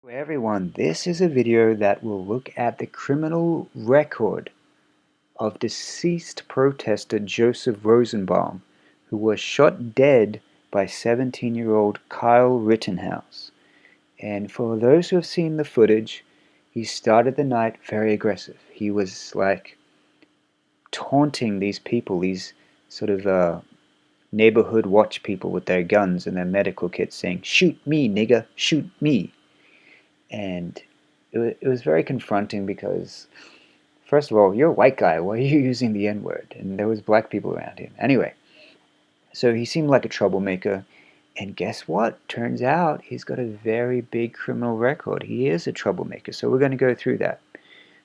Hello everyone, this is a video that will look at the criminal record of deceased protester Joesph Rosenbaum, who was shot dead by 17-year-old Kyle Rittenhouse. And for those who have seen the footage, he started the night very aggressive. He was like taunting these people, these sort of neighborhood watch people with their guns and their medical kits, saying, "Shoot me, nigga, shoot me." And it was very confronting because, first of all, you're a white guy. Why are you using the N-word? And there was black people around him. Anyway, so he seemed like a troublemaker. And guess what? Turns out he's got a very big criminal record. He is a troublemaker. So we're going to go through that.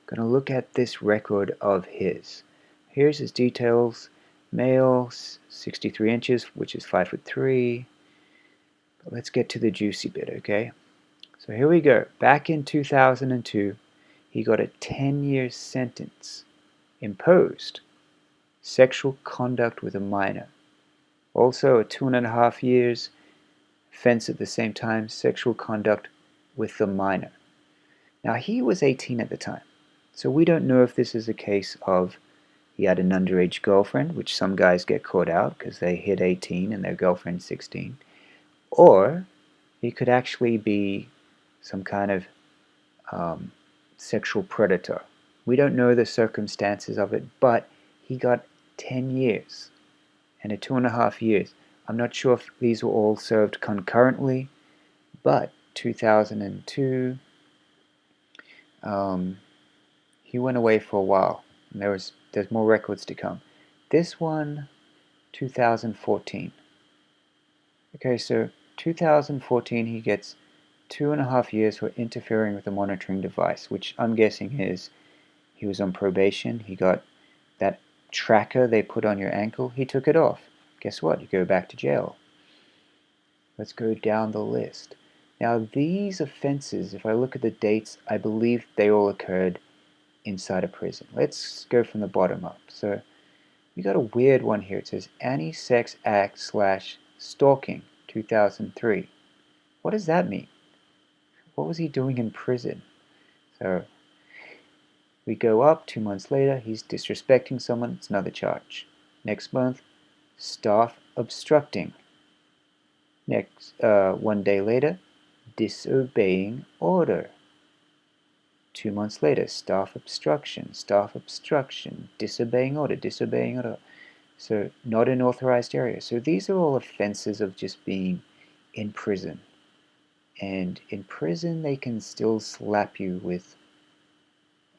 Going to look at this record of his. Here's his details. Male, 63 inches, which is 5'3". But let's get to the juicy bit, okay? So here we go. Back in 2002, he got a 10-year sentence imposed. Sexual conduct with a minor. Also a 2.5 years offense at the same time, sexual conduct with the minor. Now he was 18 at the time, so we don't know if this is a case of he had an underage girlfriend, which some guys get caught out because they hit 18 and their girlfriend's 16, or he could actually be some kind of sexual predator. We don't know the circumstances of it, but he got 10 years and a 2.5 years. I'm not sure if these were all served concurrently, but 2002, he went away for a while, and there's more records to come. This one, 2014. Okay, so 2014 he gets 2.5 years for interfering with a monitoring device, which I'm guessing is he was on probation. He got that tracker they put on your ankle. He took it off. Guess what? You go back to jail. Let's go down the list. Now these offenses, if I look at the dates, I believe they all occurred inside a prison. Let's go from the bottom up. So we got a weird one here. It says anti-sex act / stalking 2003. What does that mean? What was he doing in prison? So we go up 2 months later, he's disrespecting someone, it's another charge. Next month, staff obstructing. Next, 1 day later, disobeying order. 2 months later, staff obstruction, disobeying order. So not in authorized area. So these are all offenses of just being in prison. And in prison, they can still slap you with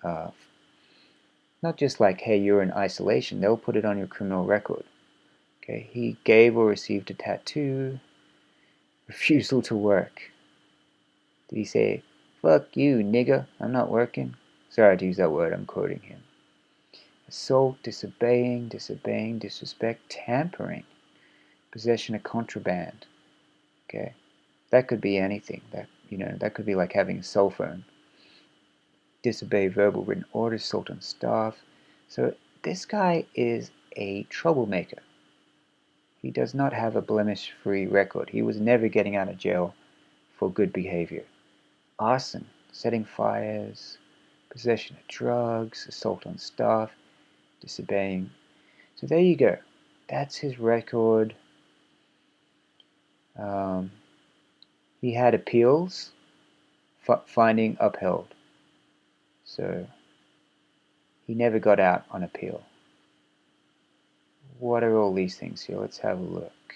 not just like, hey, you're in isolation. They'll put it on your criminal record. Okay, he gave or received a tattoo. Refusal to work. Did he say, fuck you, nigga, I'm not working? Sorry to use that word, I'm quoting him. Assault, disobeying, disrespect, tampering, possession of contraband. Okay, that could be anything. That could be like having a cell phone. Disobey verbal written orders, assault on staff. So this guy is a troublemaker. He does not have a blemish-free record. He was never getting out of jail for good behavior. Arson, setting fires, possession of drugs, assault on staff, disobeying. So there you go. That's his record. He had appeals, finding upheld. So he never got out on appeal. What are all these things here? Let's have a look.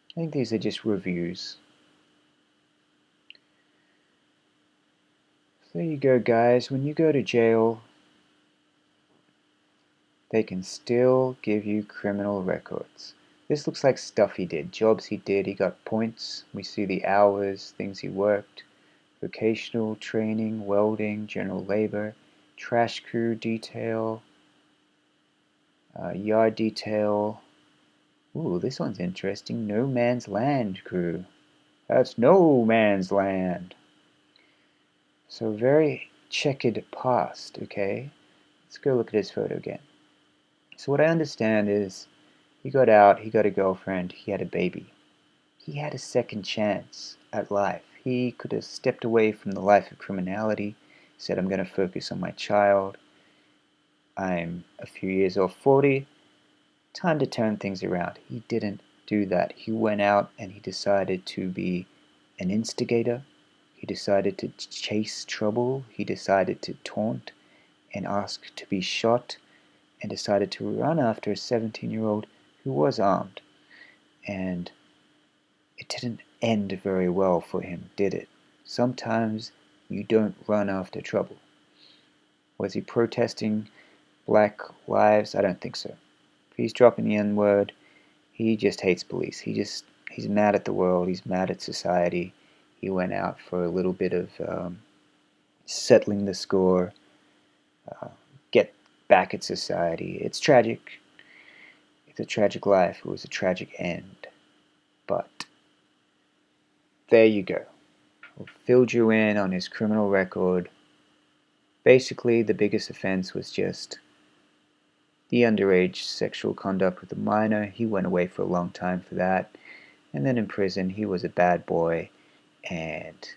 I think these are just reviews. So there you go, guys. When you go to jail, they can still give you criminal records. This looks like stuff he did, jobs he did. He got points. We see the hours, things he worked. Vocational training, welding, general labor, trash crew detail, yard detail. Ooh, this one's interesting. No man's land crew. That's no man's land. So very checkered past, okay? Let's go look at his photo again. So what I understand is he got a girlfriend, he had a baby. He had a second chance at life. He could have stepped away from the life of criminality, said, I'm going to focus on my child. I'm a few years off 40. Time to turn things around. He didn't do that. He went out and he decided to be an instigator. He decided to chase trouble. He decided to taunt and ask to be shot, and decided to run after a 17-year-old who was armed. And it didn't end very well for him, did it? Sometimes you don't run after trouble. Was he protesting black lives? I don't think so. If he's dropping the N-word, he just hates police. He's mad at the world. He's mad at society. He went out for a little bit of settling the score, get back at society. It's tragic. It's a tragic life. It was a tragic end. But there you go. We filled you in on his criminal record. Basically, the biggest offense was just the underage sexual conduct with a minor. He went away for a long time for that. And then in prison, he was a bad boy, and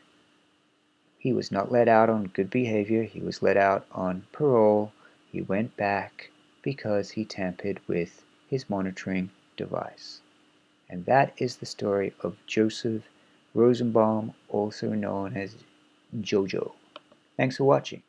he was not let out on good behavior. He was let out on parole. He went back because he tampered with his monitoring device. And that is the story of Joesph Rosenbaum, also known as Jojo. Thanks for watching.